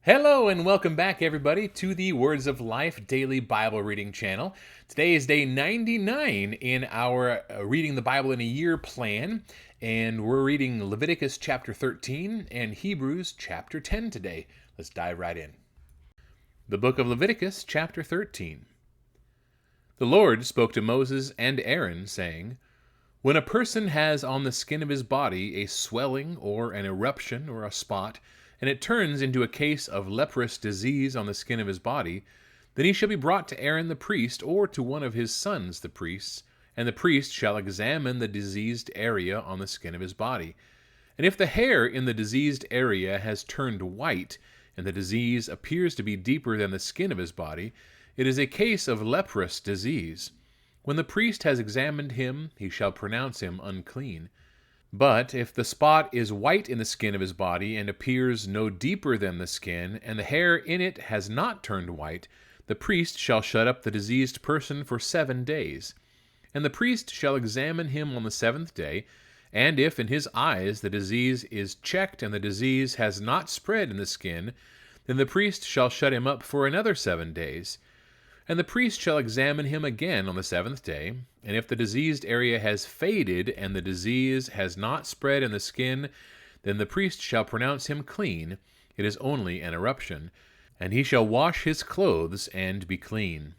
Hello and welcome back, everybody, to the Words of Life Daily Bible Reading channel. Today is day 99 in our Reading the Bible in a Year plan, and we're reading Leviticus chapter 13 and Hebrews chapter 10 today. Let's dive right in. The book of Leviticus, chapter 13. The Lord spoke to Moses and Aaron, saying, "When a person has on the skin of his body a swelling or an eruption or a spot, and it turns into a case of leprous disease on the skin of his body, then he shall be brought to Aaron the priest or to one of his sons the priests, and the priest shall examine the diseased area on the skin of his body. And if the hair in the diseased area has turned white, and the disease appears to be deeper than the skin of his body, it is a case of leprous disease. When the priest has examined him, he shall pronounce him unclean. But if the spot is white in the skin of his body and appears no deeper than the skin, and the hair in it has not turned white, the priest shall shut up the diseased person for 7 days. And the priest shall examine him on the 7th day, and if in his eyes the disease is checked and the disease has not spread in the skin, then the priest shall shut him up for another 7 days. And the priest shall examine him again on the 7th day, and if the diseased area has faded and the disease has not spread in the skin, then the priest shall pronounce him clean. It is only an eruption, and he shall wash his clothes and be clean.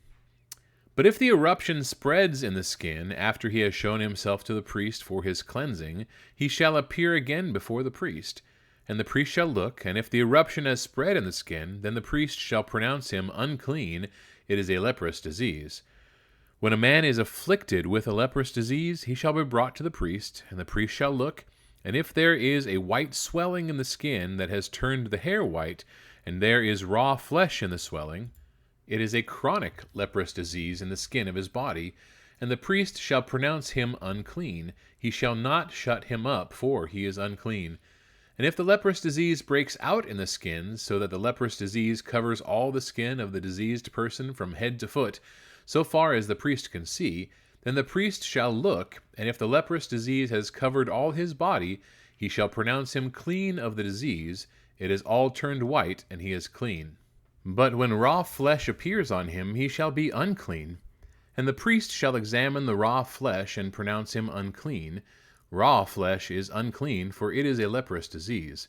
But if the eruption spreads in the skin after he has shown himself to the priest for his cleansing, he shall appear again before the priest. And the priest shall look, and if the eruption has spread in the skin, then the priest shall pronounce him unclean. It is a leprous disease. When a man is afflicted with a leprous disease, he shall be brought to the priest, and the priest shall look, and if there is a white swelling in the skin that has turned the hair white, and there is raw flesh in the swelling, it is a chronic leprous disease in the skin of his body, and the priest shall pronounce him unclean. He shall not shut him up, for he is unclean. And if the leprous disease breaks out in the skin, so that the leprous disease covers all the skin of the diseased person from head to foot, so far as the priest can see, then the priest shall look, and if the leprous disease has covered all his body, he shall pronounce him clean of the disease. It is all turned white, and he is clean. But when raw flesh appears on him, he shall be unclean. And the priest shall examine the raw flesh and pronounce him unclean. Raw flesh is unclean, for it is a leprous disease.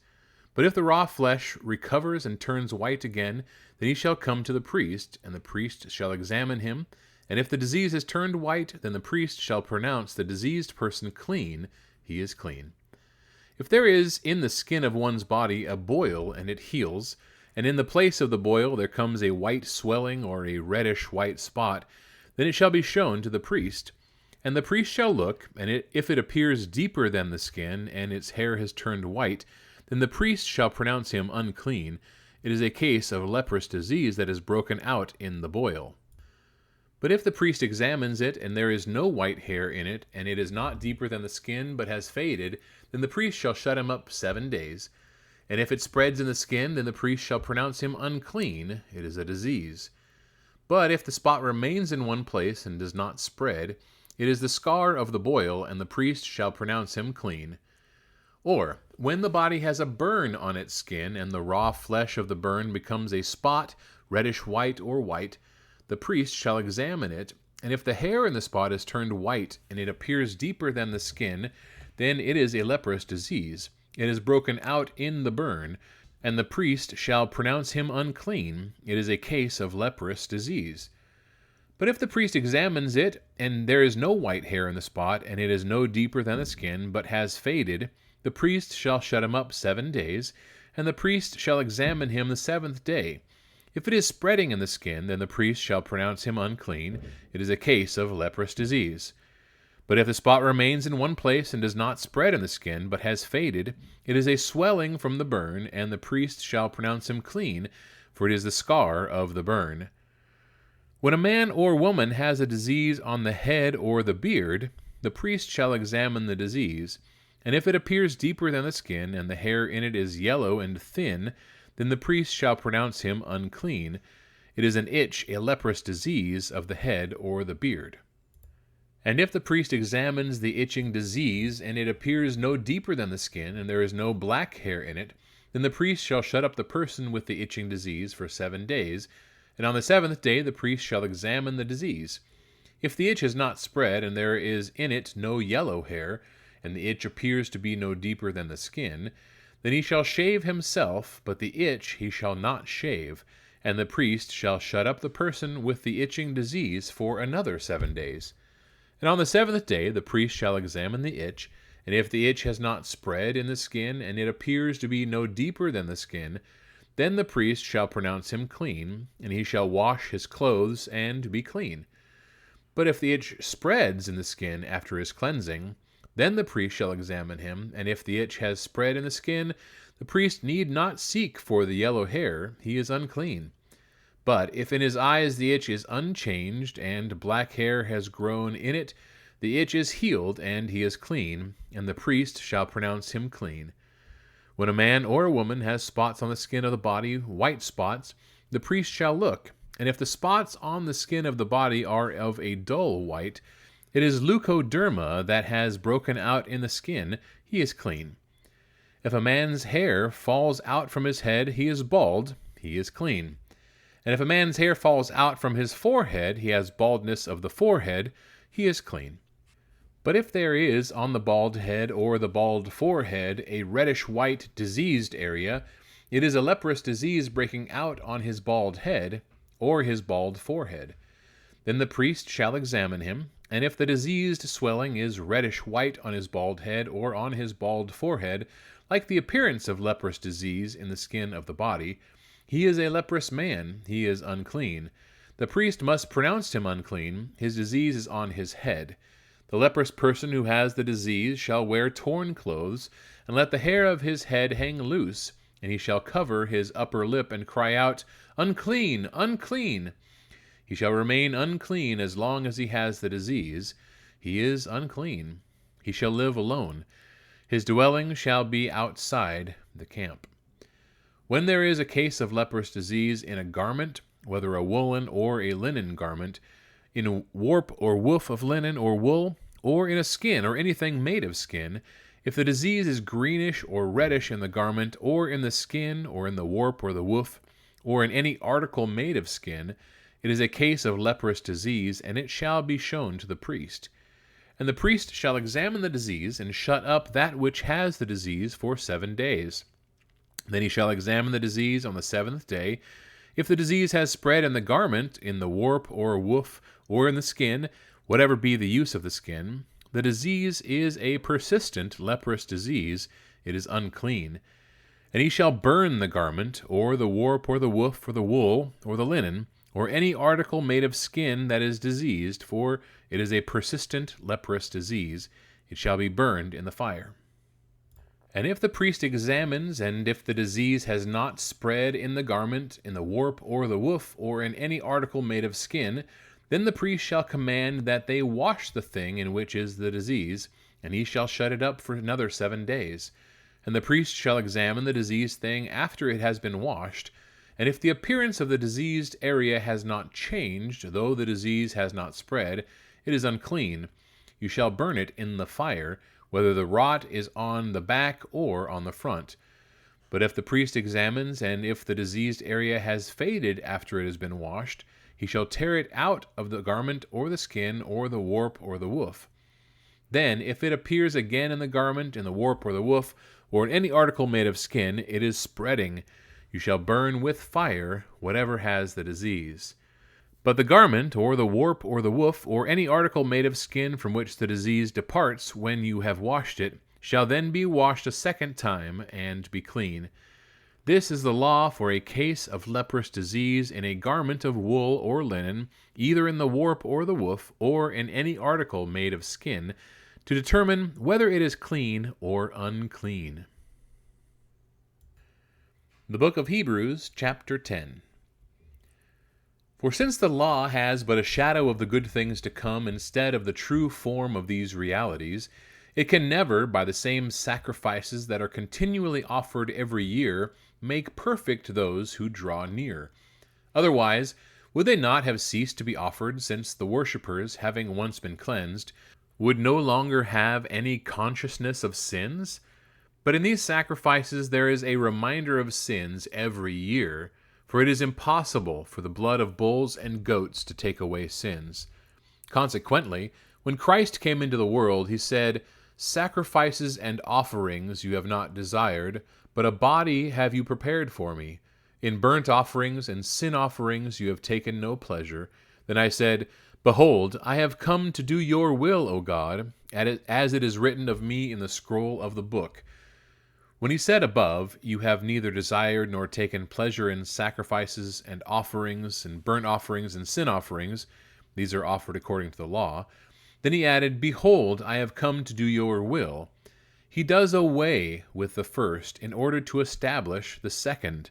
But if the raw flesh recovers and turns white again, then he shall come to the priest, and the priest shall examine him. And if the disease has turned white, then the priest shall pronounce the diseased person clean. He is clean. If there is in the skin of one's body a boil, and it heals, and in the place of the boil there comes a white swelling or a reddish-white spot, then it shall be shown to the priest. And the priest shall look, and if it appears deeper than the skin, and its hair has turned white, then the priest shall pronounce him unclean. It is a case of leprous disease that is broken out in the boil. But if the priest examines it, and there is no white hair in it, and it is not deeper than the skin, but has faded, then the priest shall shut him up 7 days. And if it spreads in the skin, then the priest shall pronounce him unclean. It is a disease. But if the spot remains in one place and does not spread, it is the scar of the boil, and the priest shall pronounce him clean. Or, when the body has a burn on its skin, and the raw flesh of the burn becomes a spot, reddish-white or white, the priest shall examine it, and if the hair in the spot is turned white, and it appears deeper than the skin, then it is a leprous disease. It is broken out in the burn, and the priest shall pronounce him unclean. It is a case of leprous disease. But if the priest examines it, and there is no white hair in the spot, and it is no deeper than the skin, but has faded, the priest shall shut him up 7 days, and the priest shall examine him the 7th day. If it is spreading in the skin, then the priest shall pronounce him unclean. It is a case of leprous disease. But if the spot remains in one place and does not spread in the skin, but has faded, it is a swelling from the burn, and the priest shall pronounce him clean, for it is the scar of the burn. When a man or woman has a disease on the head or the beard, the priest shall examine the disease, and if it appears deeper than the skin, and the hair in it is yellow and thin, then the priest shall pronounce him unclean. It is an itch, a leprous disease of the head or the beard. And if the priest examines the itching disease, and it appears no deeper than the skin, and there is no black hair in it, then the priest shall shut up the person with the itching disease for 7 days, and on the 7th day the priest shall examine the disease. If the itch has not spread, and there is in it no yellow hair, and the itch appears to be no deeper than the skin, then he shall shave himself, but the itch he shall not shave, and the priest shall shut up the person with the itching disease for another 7 days. And on the 7th day the priest shall examine the itch, and if the itch has not spread in the skin, and it appears to be no deeper than the skin, then the priest shall pronounce him clean, and he shall wash his clothes and be clean. But if the itch spreads in the skin after his cleansing, then the priest shall examine him, and if the itch has spread in the skin, the priest need not seek for the yellow hair, he is unclean. But if in his eyes the itch is unchanged, and black hair has grown in it, the itch is healed, and he is clean, and the priest shall pronounce him clean. When a man or a woman has spots on the skin of the body, white spots, the priest shall look, and if the spots on the skin of the body are of a dull white, it is leukoderma that has broken out in the skin, he is clean. If a man's hair falls out from his head, he is bald, he is clean. And if a man's hair falls out from his forehead, he has baldness of the forehead, he is clean. But if there is on the bald head or the bald forehead a reddish-white diseased area, it is a leprous disease breaking out on his bald head or his bald forehead. Then the priest shall examine him, and if the diseased swelling is reddish-white on his bald head or on his bald forehead, like the appearance of leprous disease in the skin of the body, he is a leprous man, he is unclean. The priest must pronounce him unclean, his disease is on his head. The leprous person who has the disease shall wear torn clothes, and let the hair of his head hang loose, and he shall cover his upper lip and cry out, "Unclean, unclean!" He shall remain unclean as long as he has the disease. He is unclean. He shall live alone. His dwelling shall be outside the camp. When there is a case of leprous disease in a garment, whether a woolen or a linen garment, in a warp or woof of linen or wool, or in a skin or anything made of skin, if the disease is greenish or reddish in the garment, or in the skin, or in the warp or the woof, or in any article made of skin, it is a case of leprous disease, and it shall be shown to the priest. And the priest shall examine the disease, and shut up that which has the disease for 7 days. Then he shall examine the disease on the 7th day. If the disease has spread in the garment, in the warp or woof, or in the skin, whatever be the use of the skin, the disease is a persistent leprous disease, it is unclean. And he shall burn the garment, or the warp, or the woof, or the wool, or the linen, or any article made of skin that is diseased, for it is a persistent leprous disease. It shall be burned in the fire. And if the priest examines, and if the disease has not spread in the garment, in the warp, or the woof, or in any article made of skin, then the priest shall command that they wash the thing in which is the disease, and he shall shut it up for another 7 days. And the priest shall examine the diseased thing after it has been washed, and if the appearance of the diseased area has not changed, though the disease has not spread, it is unclean. You shall burn it in the fire, whether the rot is on the back or on the front. But if the priest examines, and if the diseased area has faded after it has been washed, he shall tear it out of the garment or the skin or the warp or the woof. Then, if it appears again in the garment, in the warp or the woof, or in any article made of skin, it is spreading. You shall burn with fire whatever has the disease. But the garment, or the warp, or the woof, or any article made of skin from which the disease departs when you have washed it, shall then be washed a second time, and be clean. This is the law for a case of leprous disease in a garment of wool or linen, either in the warp or the woof, or in any article made of skin, to determine whether it is clean or unclean. The Book of Hebrews, chapter 10. For since the law has but a shadow of the good things to come instead of the true form of these realities, it can never, by the same sacrifices that are continually offered every year, make perfect those who draw near. Otherwise, would they not have ceased to be offered, since the worshippers, having once been cleansed, would no longer have any consciousness of sins? But in these sacrifices there is a reminder of sins every year, for it is impossible for the blood of bulls and goats to take away sins. Consequently, when Christ came into the world, he said, "Sacrifices and offerings you have not desired, but a body have you prepared for me. In burnt offerings and sin offerings you have taken no pleasure." Then I said, "Behold, I have come to do your will, O God, as it is written of me in the scroll of the book." When he said above, "You have neither desired nor taken pleasure in sacrifices and offerings and burnt offerings and sin offerings," these are offered according to the law, then he added, "Behold, I have come to do your will." He does away with the first in order to establish the second.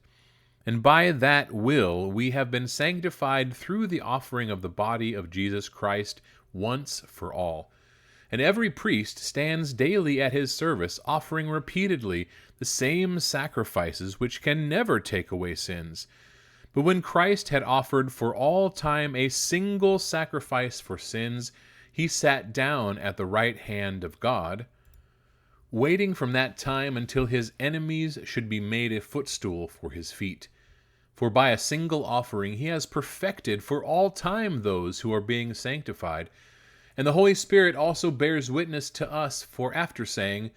And by that will we have been sanctified through the offering of the body of Jesus Christ once for all. And every priest stands daily at his service, offering repeatedly the same sacrifices which can never take away sins. But when Christ had offered for all time a single sacrifice for sins, he sat down at the right hand of God, waiting from that time until his enemies should be made a footstool for his feet. For by a single offering he has perfected for all time those who are being sanctified. And the Holy Spirit also bears witness to us, for after saying,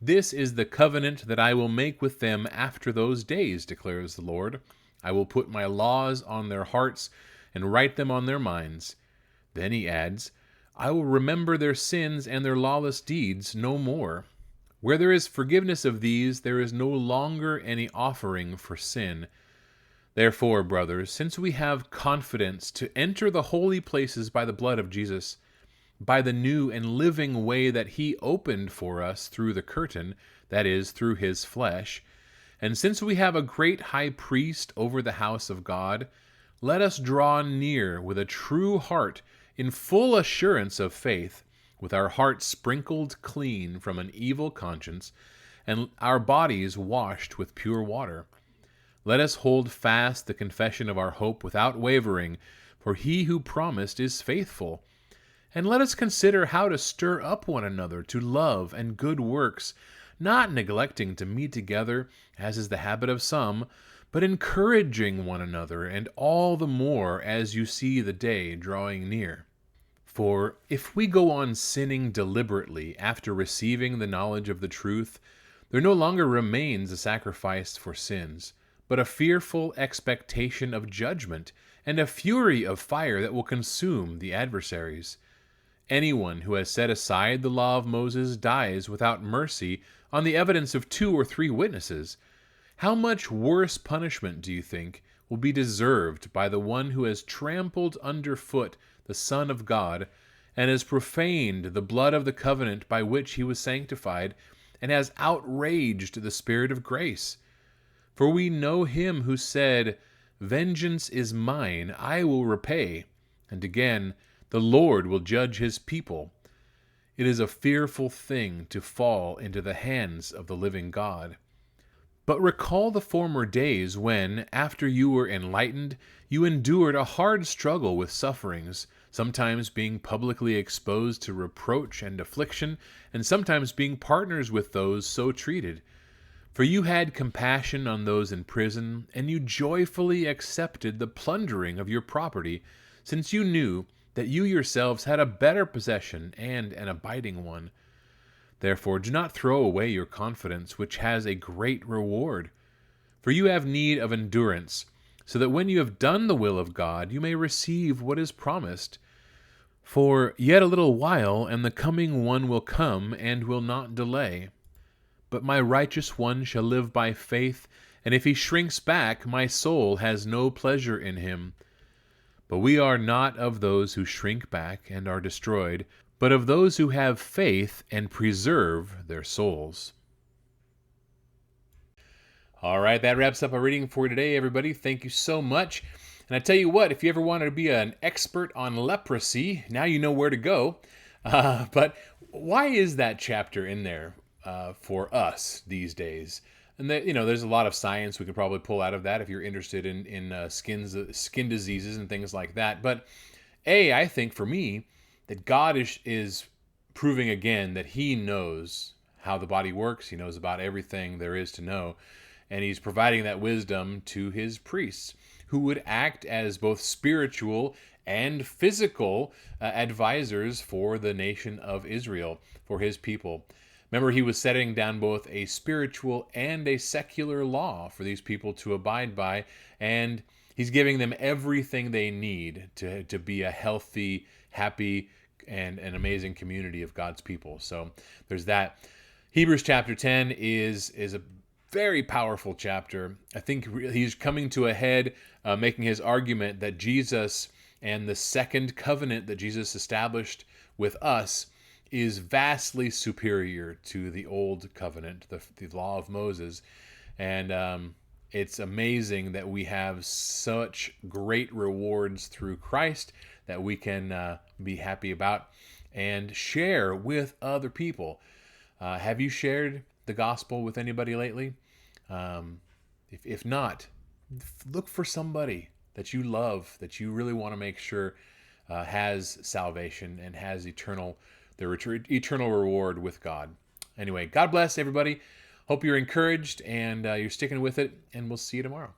"This is the covenant that I will make with them after those days, declares the Lord. I will put my laws on their hearts and write them on their minds." Then he adds, "I will remember their sins and their lawless deeds no more. Where there is forgiveness of these, there is no longer any offering for sin." Therefore, brothers, since we have confidence to enter the holy places by the blood of Jesus, by the new and living way that he opened for us through the curtain, that is, through his flesh, and since we have a great high priest over the house of God, let us draw near with a true heart in full assurance of faith, with our hearts sprinkled clean from an evil conscience, and our bodies washed with pure water. Let us hold fast the confession of our hope without wavering, for he who promised is faithful. And let us consider how to stir up one another to love and good works, not neglecting to meet together, as is the habit of some, but encouraging one another, and all the more as you see the day drawing near. For if we go on sinning deliberately after receiving the knowledge of the truth, there no longer remains a sacrifice for sins, but a fearful expectation of judgment and a fury of fire that will consume the adversaries. Anyone who has set aside the law of Moses dies without mercy on the evidence of 2 or 3 witnesses. How much worse punishment, do you think, will be deserved by the one who has trampled underfoot the Son of God, and has profaned the blood of the covenant by which he was sanctified, and has outraged the Spirit of grace? For we know him who said, "Vengeance is mine, I will repay," and again, "The Lord will judge his people." It is a fearful thing to fall into the hands of the living God. But recall the former days when, after you were enlightened, you endured a hard struggle with sufferings, sometimes being publicly exposed to reproach and affliction, and sometimes being partners with those so treated. For you had compassion on those in prison, and you joyfully accepted the plundering of your property, since you knew that you yourselves had a better possession and an abiding one. Therefore do not throw away your confidence, which has a great reward. For you have need of endurance, so that when you have done the will of God, you may receive what is promised. For yet a little while, and the coming one will come, and will not delay. But my righteous one shall live by faith, and if he shrinks back, my soul has no pleasure in him. But we are not of those who shrink back and are destroyed, but of those who have faith and preserve their souls. All right, that wraps up our reading for today, everybody. Thank you so much. And I tell you what, if you ever wanted to be an expert on leprosy, now you know where to go. But why is that chapter in there for us these days? And that, there's a lot of science we could probably pull out of that if you're interested in skin diseases and things like that. But I think for me that God is proving again that He knows how the body works. He knows about everything there is to know. And he's providing that wisdom to his priests, who would act as both spiritual and physical advisors for the nation of Israel, for his people. Remember, he was setting down both a spiritual and a secular law for these people to abide by, and he's giving them everything they need to be a healthy, happy, and an amazing community of God's people. So there's that. Hebrews chapter 10 is a very powerful chapter. I think he's coming to a head, making his argument that Jesus and the second covenant that Jesus established with us is vastly superior to the old covenant, the law of Moses. And it's amazing that we have such great rewards through Christ that we can be happy about and share with other people. Have you shared the gospel with anybody lately? If not, look for somebody that you love, that you really want to make sure has salvation and has eternal reward with God. Anyway, God bless everybody. Hope you're encouraged and you're sticking with it, and we'll see you tomorrow.